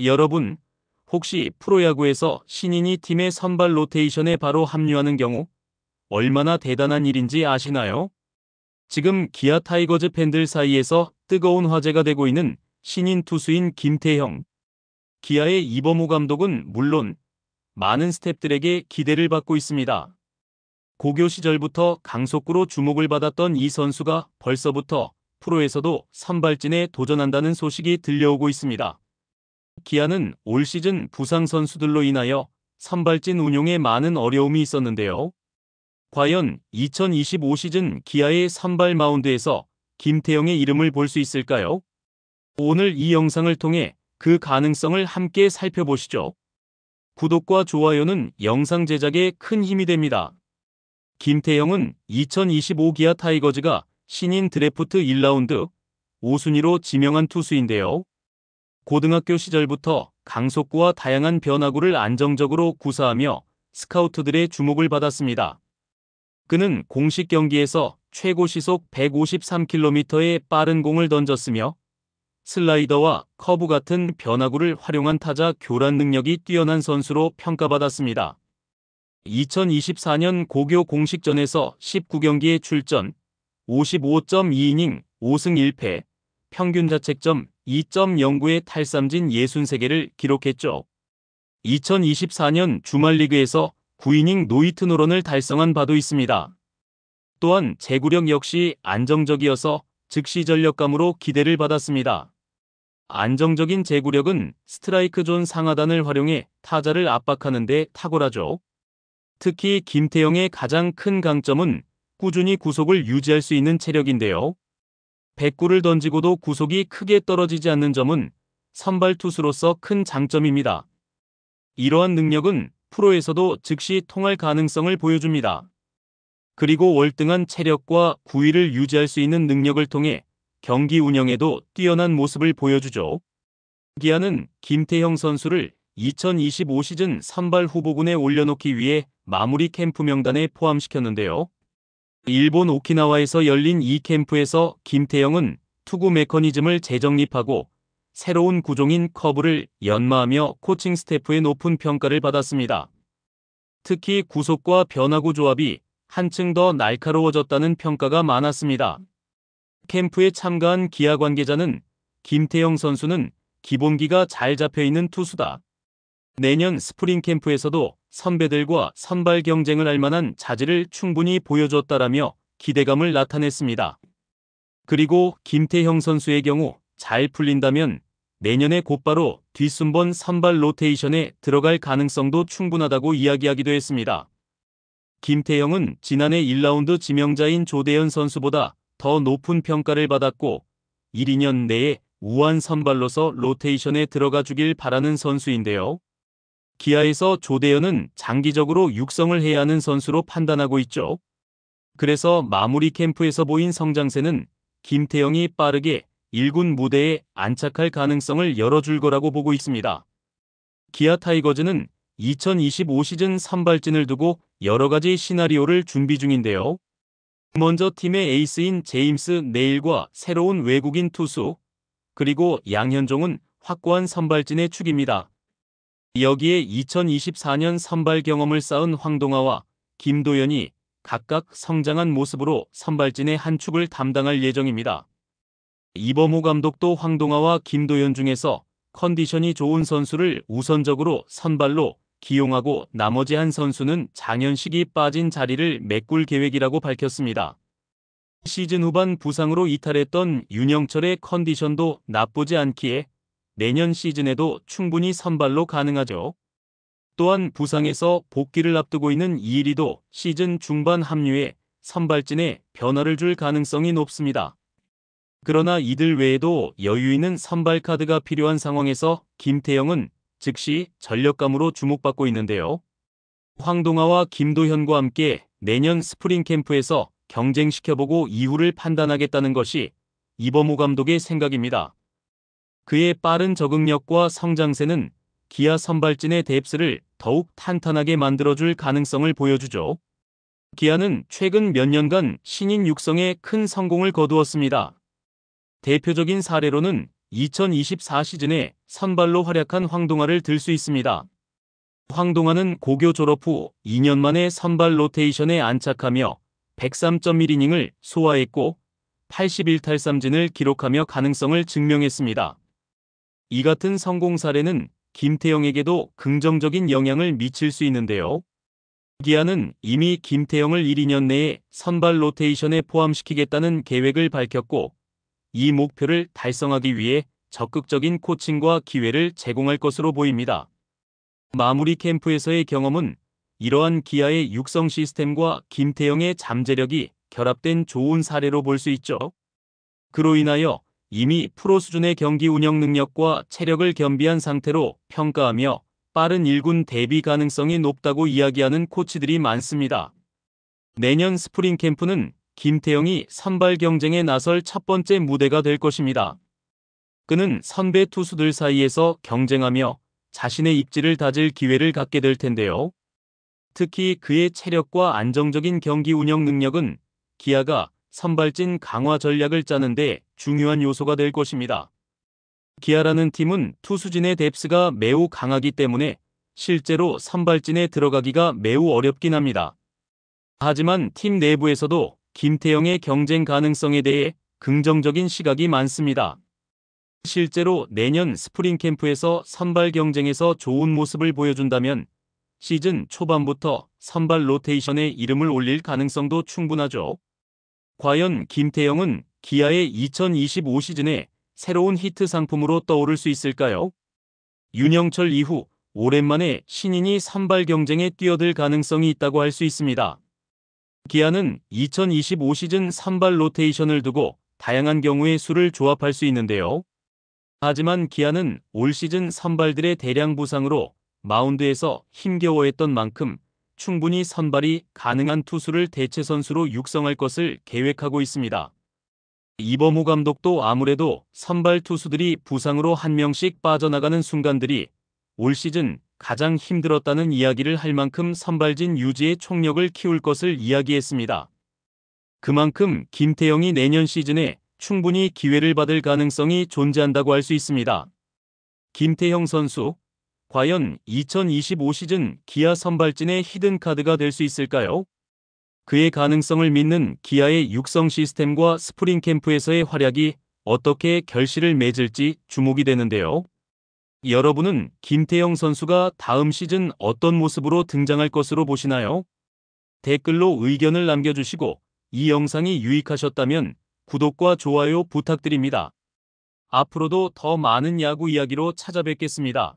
여러분, 혹시 프로야구에서 신인이 팀의 선발 로테이션에 바로 합류하는 경우 얼마나 대단한 일인지 아시나요? 지금 기아 타이거즈 팬들 사이에서 뜨거운 화제가 되고 있는 신인 투수인 김태형. 기아의 이범호 감독은 물론 많은 스태프들에게 기대를 받고 있습니다. 고교 시절부터 강속구로 주목을 받았던 이 선수가 벌써부터 프로에서도 선발진에 도전한다는 소식이 들려오고 있습니다. 기아는 올 시즌 부상 선수들로 인하여 선발진 운용에 많은 어려움이 있었는데요. 과연 2025 시즌 기아의 선발 마운드에서 김태형의 이름을 볼 수 있을까요? 오늘 이 영상을 통해 그 가능성을 함께 살펴보시죠. 구독과 좋아요는 영상 제작에 큰 힘이 됩니다. 김태형은 2025 기아 타이거즈가 신인 드래프트 1라운드 5순위로 지명한 투수인데요. 고등학교 시절부터 강속구와 다양한 변화구를 안정적으로 구사하며 스카우트들의 주목을 받았습니다. 그는 공식 경기에서 최고 시속 153km의 빠른 공을 던졌으며 슬라이더와 커브 같은 변화구를 활용한 타자 교란 능력이 뛰어난 선수로 평가받았습니다. 2024년 고교 공식전에서 19경기에 출전, 55.2이닝 5승 1패, 평균 자책점 2.09의 탈삼진 63개를 기록했죠. 2024년 주말리그에서 9이닝 노히트 노런을 달성한 바도 있습니다. 또한 제구력 역시 안정적이어서 즉시 전력감으로 기대를 받았습니다. 안정적인 제구력은 스트라이크 존 상하단을 활용해 타자를 압박하는 데 탁월하죠. 특히 김태형의 가장 큰 강점은 꾸준히 구속을 유지할 수 있는 체력인데요. 100구를 던지고도 구속이 크게 떨어지지 않는 점은 선발 투수로서 큰 장점입니다. 이러한 능력은 프로에서도 즉시 통할 가능성을 보여줍니다. 그리고 월등한 체력과 구위를 유지할 수 있는 능력을 통해 경기 운영에도 뛰어난 모습을 보여주죠. 기아는 김태형 선수를 2025 시즌 선발 후보군에 올려놓기 위해 마무리 캠프 명단에 포함시켰는데요. 일본 오키나와에서 열린 이 캠프에서 김태형은 투구 메커니즘을 재정립하고 새로운 구종인 커브를 연마하며 코칭 스태프의 높은 평가를 받았습니다. 특히 구속과 변화구 조합이 한층 더 날카로워졌다는 평가가 많았습니다. 캠프에 참가한 기아 관계자는 김태형 선수는 기본기가 잘 잡혀있는 투수다. 내년 스프링 캠프에서도 선배들과 선발 경쟁을 할 만한 자질을 충분히 보여줬다라며 기대감을 나타냈습니다. 그리고 김태형 선수의 경우 잘 풀린다면 내년에 곧바로 뒷순번 선발 로테이션에 들어갈 가능성도 충분하다고 이야기하기도 했습니다. 김태형은 지난해 1라운드 지명자인 조대현 선수보다 더 높은 평가를 받았고 1, 2년 내에 우한 선발로서 로테이션에 들어가 주길 바라는 선수인데요. 기아에서 조대현은 장기적으로 육성을 해야 하는 선수로 판단하고 있죠. 그래서 마무리 캠프에서 보인 성장세는 김태형이 빠르게 1군 무대에 안착할 가능성을 열어줄 거라고 보고 있습니다. 기아 타이거즈는 2025 시즌 선발진을 두고 여러 가지 시나리오를 준비 중인데요. 먼저 팀의 에이스인 제임스 네일과 새로운 외국인 투수, 그리고 양현종은 확고한 선발진의 축입니다. 여기에 2024년 선발 경험을 쌓은 황동아와 김도현이 각각 성장한 모습으로 선발진의 한 축을 담당할 예정입니다. 이범호 감독도 황동아와 김도현 중에서 컨디션이 좋은 선수를 우선적으로 선발로 기용하고 나머지 한 선수는 장현식이 빠진 자리를 메꿀 계획이라고 밝혔습니다. 시즌 후반 부상으로 이탈했던 윤영철의 컨디션도 나쁘지 않기에 내년 시즌에도 충분히 선발로 가능하죠. 또한 부상에서 복귀를 앞두고 있는 이일이도 시즌 중반 합류해 선발진에 변화를 줄 가능성이 높습니다. 그러나 이들 외에도 여유 있는 선발 카드가 필요한 상황에서 김태형은 즉시 전력감으로 주목받고 있는데요. 황동아와 김도현과 함께 내년 스프링 캠프에서 경쟁시켜보고 이후를 판단하겠다는 것이 이범호 감독의 생각입니다. 그의 빠른 적응력과 성장세는 기아 선발진의 뎁스를 더욱 탄탄하게 만들어줄 가능성을 보여주죠. 기아는 최근 몇 년간 신인 육성에 큰 성공을 거두었습니다. 대표적인 사례로는 2024 시즌에 선발로 활약한 황동아를 들 수 있습니다. 황동아는 고교 졸업 후 2년 만에 선발 로테이션에 안착하며 103.1이닝을 소화했고 81탈삼진을 기록하며 가능성을 증명했습니다. 이 같은 성공 사례는 김태형에게도 긍정적인 영향을 미칠 수 있는데요. 기아는 이미 김태형을 1, 2년 내에 선발 로테이션에 포함시키겠다는 계획을 밝혔고 이 목표를 달성하기 위해 적극적인 코칭과 기회를 제공할 것으로 보입니다. 마무리 캠프에서의 경험은 이러한 기아의 육성 시스템과 김태형의 잠재력이 결합된 좋은 사례로 볼 수 있죠. 그로 인하여 이미 프로 수준의 경기 운영 능력과 체력을 겸비한 상태로 평가하며 빠른 1군 데뷔 가능성이 높다고 이야기하는 코치들이 많습니다. 내년 스프링 캠프는 김태형이 선발 경쟁에 나설 첫 번째 무대가 될 것입니다. 그는 선배 투수들 사이에서 경쟁하며 자신의 입지를 다질 기회를 갖게 될 텐데요. 특히 그의 체력과 안정적인 경기 운영 능력은 기아가 선발진 강화 전략을 짜는 데 중요한 요소가 될 것입니다. 기아라는 팀은 투수진의 뎁스가 매우 강하기 때문에 실제로 선발진에 들어가기가 매우 어렵긴 합니다. 하지만 팀 내부에서도 김태형의 경쟁 가능성에 대해 긍정적인 시각이 많습니다. 실제로 내년 스프링 캠프에서 선발 경쟁에서 좋은 모습을 보여준다면 시즌 초반부터 선발 로테이션에 이름을 올릴 가능성도 충분하죠. 과연 김태형은 기아의 2025 시즌에 새로운 히트 상품으로 떠오를 수 있을까요? 윤영철 이후 오랜만에 신인이 선발 경쟁에 뛰어들 가능성이 있다고 할 수 있습니다. 기아는 2025 시즌 선발 로테이션을 두고 다양한 경우의 수를 조합할 수 있는데요. 하지만 기아는 올 시즌 선발들의 대량 부상으로 마운드에서 힘겨워했던 만큼 충분히 선발이 가능한 투수를 대체 선수로 육성할 것을 계획하고 있습니다. 이범호 감독도 아무래도 선발 투수들이 부상으로 한 명씩 빠져나가는 순간들이 올 시즌 가장 힘들었다는 이야기를 할 만큼 선발진 유지에 총력을 키울 것을 이야기했습니다. 그만큼 김태형이 내년 시즌에 충분히 기회를 받을 가능성이 존재한다고 할 수 있습니다. 김태형 선수, 과연 2025 시즌 기아 선발진의 히든카드가 될 수 있을까요? 그의 가능성을 믿는 기아의 육성 시스템과 스프링 캠프에서의 활약이 어떻게 결실을 맺을지 주목이 되는데요. 여러분은 김태형 선수가 다음 시즌 어떤 모습으로 등장할 것으로 보시나요? 댓글로 의견을 남겨주시고 이 영상이 유익하셨다면 구독과 좋아요 부탁드립니다. 앞으로도 더 많은 야구 이야기로 찾아뵙겠습니다.